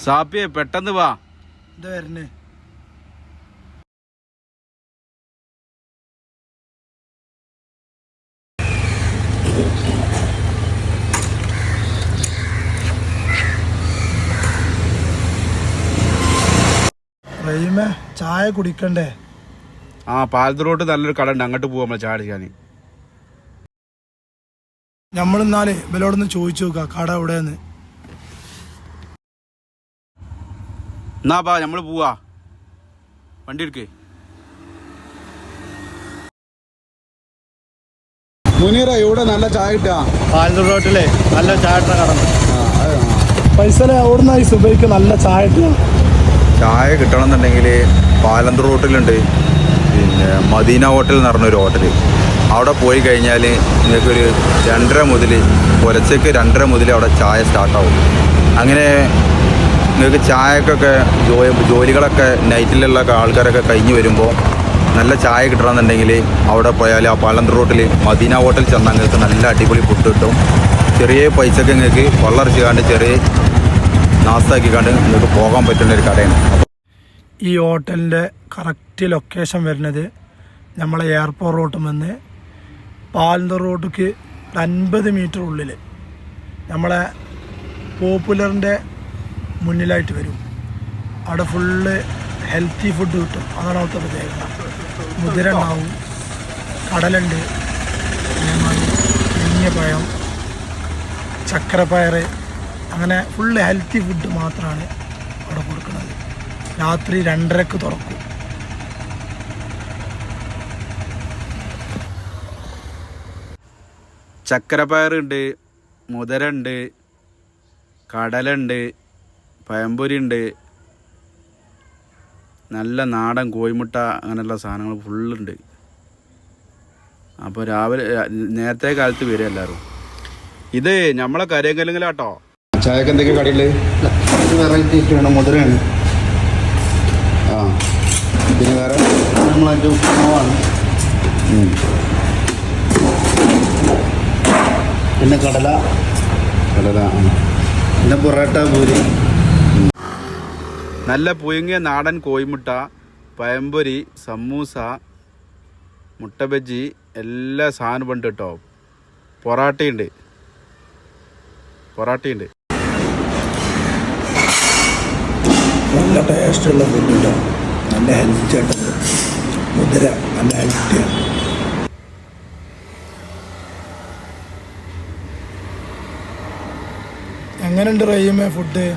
സാപ്പിയെ പെട്ടെന്ന് വാ. ഇത് വരണേ. റഹീമേ ചായ കുടിക്കണ്ടേ? ആ പാലത്ത് റോഡ് നല്ലൊരു കട ഉണ്ട്, അങ്ങോട്ട് പോവാ നമ്മളെ ചായ അടിക്കാൻ. നമ്മളിന്നാല് ഇവലോടൊന്ന് ചോദിച്ചു നോക്കാം കട എവിടെയെന്ന്. എന്നാ പാ നമ്മള് പോവാ, വണ്ടി എടുക്കേ. മുനീറ ഇവിടെ നല്ല ചായ കിട്ടാ. പാലത്തൂർ റോട്ടിലെ നല്ല ചായ കട. പൈസ എവിടുന്ന ഈ സുബൈക്ക് നല്ല ചായ കിട്ടുക? ചായ കിട്ടണമെന്നുണ്ടെങ്കിൽ പാലന്തൂർ റോട്ടിലുണ്ട്, പിന്നെ മദീന ഹോട്ടൽ എന്ന് പറഞ്ഞൊരു ഹോട്ടൽ. അവിടെ പോയി കഴിഞ്ഞാൽ നിങ്ങൾക്കൊരു 2:30 മുതൽ പുലച്ചയ്ക്ക് 2:30 മുതൽ അവിടെ ചായ സ്റ്റാർട്ടാവും. അങ്ങനെ നിങ്ങൾക്ക് ചായക്കൊക്കെ ജോലികളൊക്കെ നൈറ്റിലുള്ള ആൾക്കാരൊക്കെ കഴിഞ്ഞ് വരുമ്പോൾ നല്ല ചായ കിട്ടണമെന്നുണ്ടെങ്കിൽ അവിടെ പോയാൽ ആ പാലന്തൂർ റോട്ടിൽ മദീന ഹോട്ടൽ ചെന്നാൽ നിങ്ങൾക്ക് നല്ല അടിപൊളി ഫുഡ് കിട്ടും. ചെറിയ പൈസക്ക് നിങ്ങൾക്ക് വള്ളറച്ചിക്കാണ്ട് ചെറിയ നാസ്താക്കിക്കാണ്ട് നിങ്ങൾക്ക് പോകാൻ പറ്റുന്ന ഒരു കടയാണ്. ഈ ഹോട്ടലിൻ്റെ കറക്റ്റ് ലൊക്കേഷൻ വരുന്നത് നമ്മളെ എയർപോർട്ട് റോട്ടിൽ നിന്ന് പാലന്തൂർ റോഡിലേക്ക് 50 മീറ്റർ ഉള്ളിൽ നമ്മളെ പോപ്പുലറിൻ്റെ മുന്നിലായിട്ട് വരും. അവിടെ ഫുള്ള് ഹെൽത്തി ഫുഡ് കിട്ടും. അതാണ് അവിടുത്തെ പ്രത്യേകത. മുതിര ഉണ്ടാവും, കടലുണ്ട്, പഴം, ചക്കരപ്പയർ, അങ്ങനെ ഫുള്ള് ഹെൽത്തി ഫുഡ് മാത്രമാണ് അവിടെ കൊടുക്കുന്നത്. രാത്രി 2:30 തുറക്കും. ചക്കരപ്പയറുണ്ട്, മുതിരണ്ട്, കടലുണ്ട്, പഴംപൊരി ഉണ്ട്, നല്ല നാടൻ കോഴിമുട്ട, അങ്ങനെയുള്ള സാധനങ്ങൾ ഫുള്ളുണ്ട്. അപ്പോൾ രാവിലെ നേരത്തെ കാലത്ത് വരും എല്ലാവരും. ഇത് നമ്മളെ കരയങ്കലെങ്കിലാട്ടോ. ചായക്ക് എന്തൊക്കെ കടയുണ്ട്? വെറൈറ്റി ഇട്ടാണ്, മുതിരയാണ്. ആ പിന്നെ വേറെ നമ്മളതിൻ്റെ ഉപ്പുമാവാണ്. പിന്നെ കടല, പിന്നെ പൊറോട്ട, പൂരി. നല്ല പുഴുങ്ങിയ നാടൻ കോഴിമുട്ട, പഴംപൊരി, സമൂസ, മുട്ട ബജ്ജി, എല്ലാ സാധനവും ഉണ്ട് കേട്ടോ. പൊറാട്ടയുണ്ട്. നല്ല ടേസ്റ്റുള്ള ഫുഡ് കേട്ടോ. നല്ല ഹെൽത്തി ആയിട്ടുണ്ട്. മുതിര നല്ല ഹെൽത്തിയാണ്. എങ്ങനെയുണ്ട് റഹീമേ ഫുഡ്?